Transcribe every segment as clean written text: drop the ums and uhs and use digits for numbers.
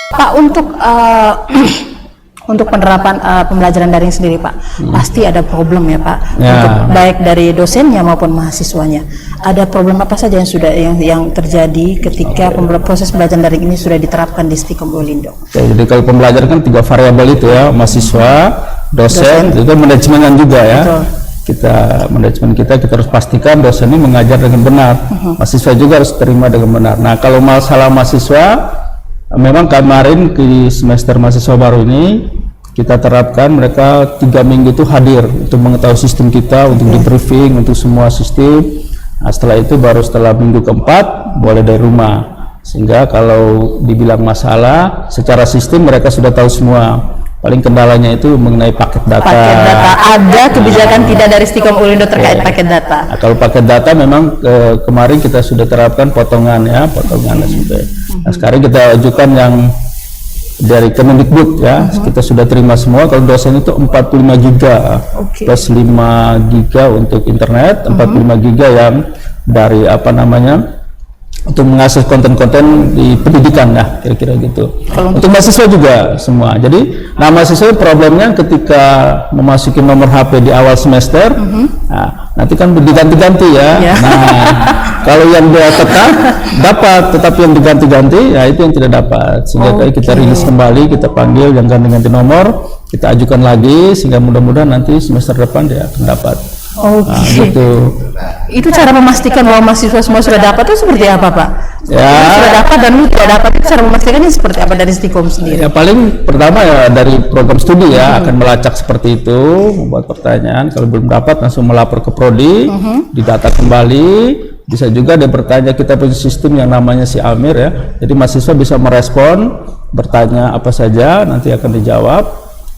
Pak, untuk penerapan pembelajaran daring sendiri, Pak, pasti ada problem ya, Pak, untuk baik dari dosennya maupun mahasiswanya. Ada problem apa saja yang terjadi ketika proses pembelajaran daring ini sudah diterapkan di Stikom Ulindo? Jadi kalau pembelajaran kan 3 variabel itu ya, mahasiswa, dosen. Itu manajemen juga ya. Betul. Manajemen kita harus pastikan dosen ini mengajar dengan benar, mahasiswa juga harus terima dengan benar. Nah, kalau masalah mahasiswa, memang kemarin di semester mahasiswa baru ini kita terapkan mereka 3 minggu itu hadir untuk mengetahui sistem kita, untuk di briefing untuk semua sistem. Nah, setelah itu baru setelah minggu keempat boleh dari rumah, sehingga kalau dibilang masalah secara sistem mereka sudah tahu semua. Paling kendalanya itu mengenai paket data. Ada kebijakan tidak dari Stikom Ulindo terkait paket data. Nah, kalau paket data memang kemarin kita sudah terapkan potongan ya, potongan SMP. Nah, sekarang kita ajukan yang dari Kemendikbud ya, kita sudah terima semua. Kalau dosen itu 45 giga plus 5 giga untuk internet, 45 giga yang dari untuk mengakses konten-konten di pendidikan ya, kira-kira gitu. Untuk mahasiswa juga semua. Jadi, mahasiswa problemnya ketika memasuki nomor HP di awal semester, nah, nanti kan diganti-ganti ya. Nah, kalau yang dia tetap dapat, tetapi yang diganti-ganti, ya itu yang tidak dapat. Sehingga kita rilis kembali, kita panggil yang ganti-ganti nomor, kita ajukan lagi, sehingga mudah-mudahan nanti semester depan dia akan dapat. Nah, gitu. Itu cara memastikan bahwa mahasiswa semua sudah dapat itu seperti apa, Pak? Ya. Sudah dapat dan tidak dapat itu cara memastikannya seperti apa dari Stikom sendiri? Ya paling pertama ya dari program studi ya, akan melacak seperti itu, membuat pertanyaan. Kalau belum dapat langsung melapor ke prodi, didata kembali. Bisa juga dia bertanya, kita punya sistem yang namanya si Amir ya. Jadi mahasiswa bisa merespon, bertanya apa saja, nanti akan dijawab.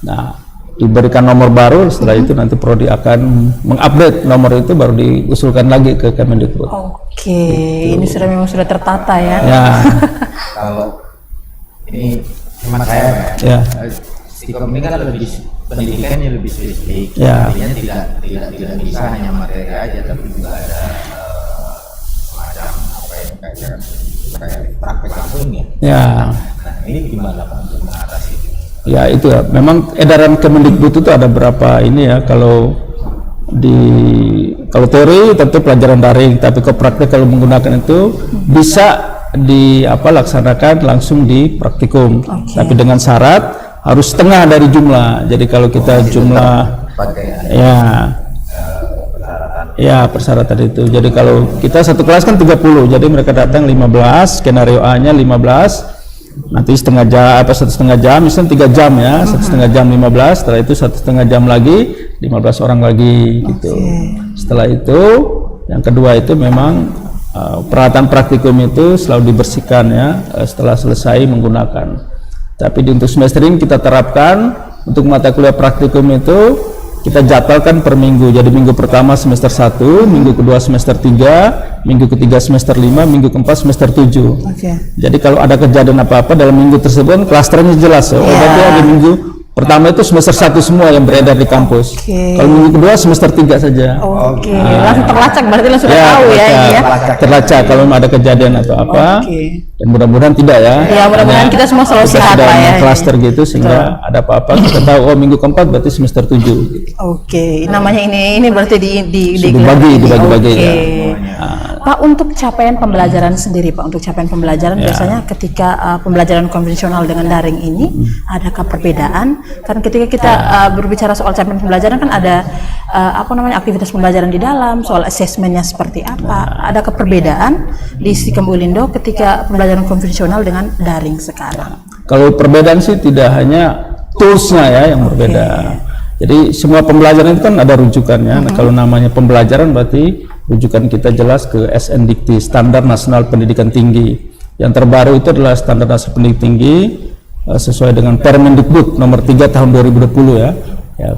Nah, diberikan nomor baru, setelah itu nanti prodi akan mengupdate nomor itu, baru diusulkan lagi ke Kemendikbud. Ini memang sudah tertata ya. Ya. Kalau ini hemat saya ya. Stikom ini kan lebih pendidikannya lebih spesifik. Ya. Artinya tidak bisa hanya materi aja, tapi juga ada semacam kayak praktek langsungnya. Ya. Nah, ini gimana Pak untuk mengatasi itu? Ya itu ya, memang edaran Kemendikbud itu ada berapa ini ya, kalau teori tentu pelajaran daring, tapi ke praktek kalau menggunakan itu bisa laksanakan langsung di praktikum, tapi dengan syarat harus setengah dari jumlah. Jadi kalau kita jumlah persyaratan itu, jadi kalau kita satu kelas kan 30, jadi mereka datang 15, skenario A nya 15, nanti setengah jam, misalnya 3 jam ya, 1,5 jam 15, setelah itu 1,5 jam lagi 15 orang lagi gitu. Setelah itu yang kedua itu memang peralatan praktikum itu selalu dibersihkan ya setelah selesai menggunakan. Tapi untuk semester ini kita terapkan untuk mata kuliah praktikum itu kita jadwalkan per minggu. Jadi minggu pertama semester 1, minggu kedua semester 3, minggu ketiga semester 5, minggu keempat semester 7. Jadi kalau ada kejadian apa-apa dalam minggu tersebut, klasternya jelas ya. Berarti ada minggu pertama itu semester 1 semua yang beredar di kampus. Kalau minggu kedua semester 3 saja. Langsung terlacak, berarti langsung tahu ya ini ya. Terlacak kalau ada kejadian atau apa. Dan mudah-mudahan tidak ya. Ya, mudah-mudahan kita semua selalu sehat lah ya. Klaster gitu sehingga ada apa-apa kita tahu minggu keempat berarti semester 7 gitu. Namanya ini berarti dibagi-bagi ya. Pak, untuk capaian pembelajaran sendiri, Pak, untuk capaian pembelajaran biasanya ketika pembelajaran konvensional dengan daring ini, adakah perbedaan? Kan ketika kita berbicara soal capaian pembelajaran kan ada aktivitas pembelajaran di dalam, soal asesmennya seperti apa? Adakah perbedaan di Stikom Ulindo ketika pembelajaran konvensional dengan daring sekarang? Kalau perbedaan sih tidak hanya toolsnya ya yang berbeda. Jadi semua pembelajaran itu kan ada rujukannya. Nah, kalau namanya pembelajaran berarti rujukan kita jelas ke SNDIKT, Standar Nasional Pendidikan Tinggi. Yang terbaru itu adalah Standar Nasional Pendidikan Tinggi sesuai dengan Permendikbud nomor 3 tahun 2020 ya. Yang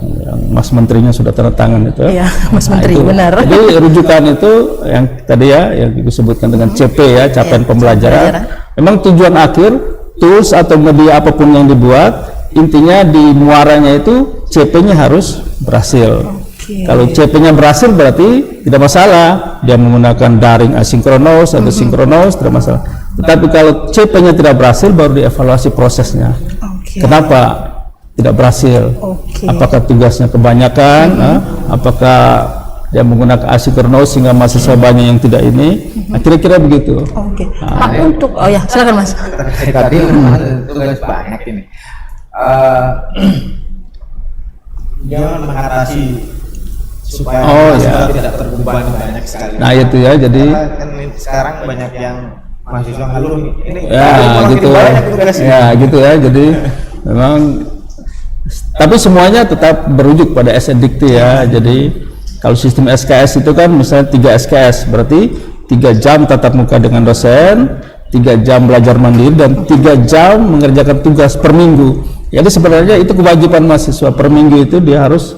Mas Menterinya sudah tanda tangan itu. Iya, Mas Menteri, benar. Jadi rujukan itu yang tadi ya yang disebutkan dengan CP ya, capaian pembelajaran. Memang tujuan akhir tools atau media apapun yang dibuat, intinya di muaranya itu CP-nya harus berhasil. Kalau CP-nya berhasil berarti tidak masalah dia menggunakan daring asinkronus atau sinkronus, tidak masalah. Tetapi kalau CP-nya tidak berhasil, baru dievaluasi prosesnya. Oke. Kenapa tidak berhasil? Oke. Apakah tugasnya kebanyakan? Apakah dia menggunakan asinkronus sehingga mahasiswa banyak yang tidak ini? Nah, kira-kira begitu. Oke. Pak, untuk silakan Mas. Tadi tugas banyak ini. Jangan mengatasi supaya mahasiswa tidak terbebani banyak sekali. Nah itu ya, jadi Karena kan sekarang banyak yang mahasiswa ngeluh ini gitu ya, gitu ya. Jadi memang, tapi semuanya tetap berujuk pada SNDIKT ya. Jadi kalau sistem SKS itu kan misalnya 3 SKS, berarti 3 jam tatap muka dengan dosen, 3 jam belajar mandiri, dan 3 jam mengerjakan tugas per minggu. Jadi sebenarnya itu kewajiban mahasiswa per minggu itu dia harus,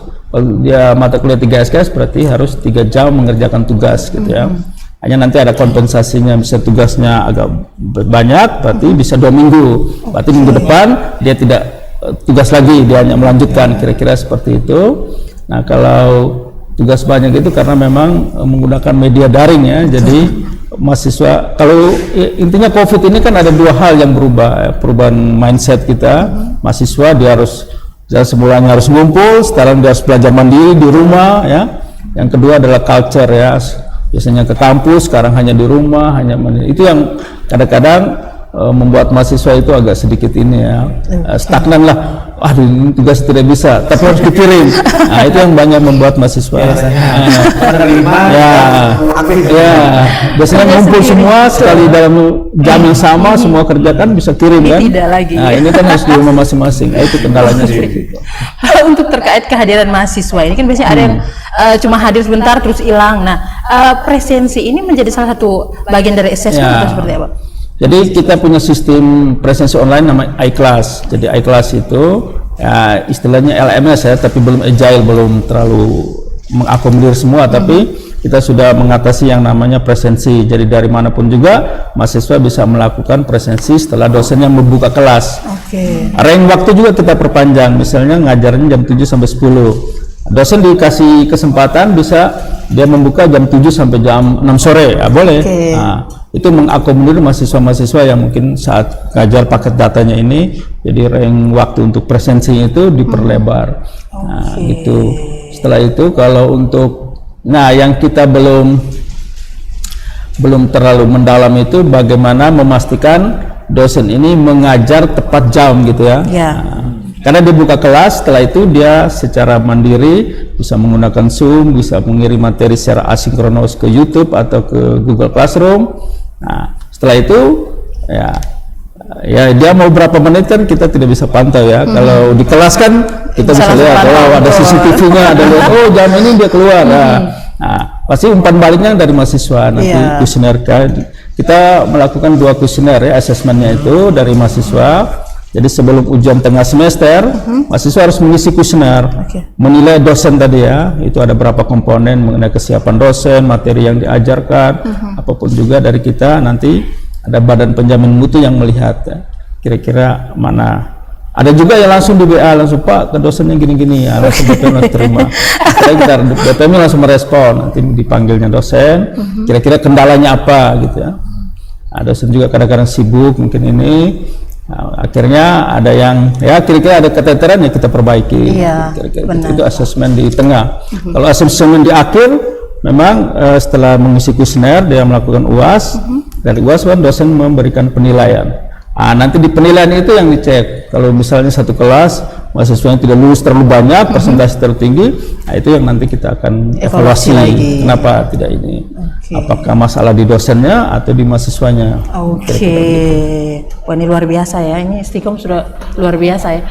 dia mata kuliah 3 SKS berarti harus 3 jam mengerjakan tugas gitu ya. Hanya nanti ada kompensasinya, bisa tugasnya agak banyak berarti bisa 2 minggu, berarti minggu depan dia tidak tugas lagi, dia hanya melanjutkan, kira-kira seperti itu. Nah kalau tugas banyak itu karena memang menggunakan media daring ya, jadi mahasiswa, kalau intinya COVID ini kan ada 2 hal yang berubah, perubahan mindset kita. Mahasiswa dia harus, semulanya harus ngumpul, sekarang dia harus belajar mandiri di rumah ya. Yang kedua adalah culture ya, biasanya ke kampus, sekarang hanya di rumah, hanya mandiri. Itu yang kadang-kadang membuat mahasiswa itu agak sedikit ini ya, stagnan lah. Ini tugas tidak bisa, tapi harus dikirim. Nah itu yang banyak membuat mahasiswa biasanya ngumpul semua sekali dalam jam yang sama, semua kerjakan bisa kirim kan. Tidak lagi. Nah ini kan harus di rumah masing-masing. Itu kendalanya seperti itu. Untuk terkait kehadiran mahasiswa ini kan biasanya ada yang cuma hadir sebentar terus hilang. Nah presensi ini menjadi salah satu bagian dari assessment atau seperti apa? Jadi kita punya sistem presensi online namanya iClass. Jadi iClass itu ya istilahnya LMS ya, tapi belum agile, belum terlalu mengakomodir semua, tapi kita sudah mengatasi yang namanya presensi. Jadi dari manapun juga mahasiswa bisa melakukan presensi setelah dosennya membuka kelas. Range waktu juga kita perpanjang, misalnya ngajarnya jam 7 sampai 10. Dosen dikasih kesempatan bisa dia membuka jam 7 sampai jam 6 sore, ya boleh. Nah, itu mengakomodir mahasiswa-mahasiswa yang mungkin saat ngajar paket datanya ini, jadi range waktu untuk presensi itu diperlebar. Nah, gitu. Setelah itu kalau untuk, yang kita belum terlalu mendalam itu bagaimana memastikan dosen ini mengajar tepat jam gitu ya. Karena dia buka kelas, setelah itu dia secara mandiri bisa menggunakan Zoom, bisa mengirim materi secara asinkronus ke YouTube atau ke Google Classroom. Nah, setelah itu ya dia mau berapa menit kan kita tidak bisa pantau ya. Kalau di kelas kan kita bisa lihat, ada CCTV-nya, ada lihat, jam ini dia keluar. Nah, pasti umpan baliknya dari mahasiswa. Nanti kuesioner kita melakukan 2 kuesioner ya, asesmennya itu dari mahasiswa. Jadi sebelum ujian tengah semester, mahasiswa harus mengisi kuesioner, menilai dosen tadi ya, itu ada berapa komponen mengenai kesiapan dosen, materi yang diajarkan, apapun juga dari kita. Nanti ada badan penjamin mutu yang melihat ya, kira-kira mana. Ada juga yang langsung di WA, langsung Pak ke dosennya gini-gini, ya, langsung BPM langsung terima. Setelah BPM langsung merespon, nanti dipanggilnya dosen, kira-kira kendalanya apa gitu ya. Nah, dosen juga kadang-kadang sibuk mungkin ini. Nah, akhirnya ada yang kira-kira ada keteteran ya kita perbaiki. Kira-kira itu asesmen di tengah. Kalau asesmen di akhir memang setelah mengisi kuesioner dia melakukan UAS, dari UAS kan dosen memberikan penilaian. Nanti di penilaian itu yang dicek. Kalau misalnya satu kelas mahasiswa yang tidak lulus terlalu banyak, persentase terlalu tinggi, itu yang nanti kita akan evaluasi lagi. Kenapa tidak ini? Apakah masalah di dosennya atau di mahasiswanya? Wah, ini luar biasa ya. Ini Stikom sudah luar biasa ya.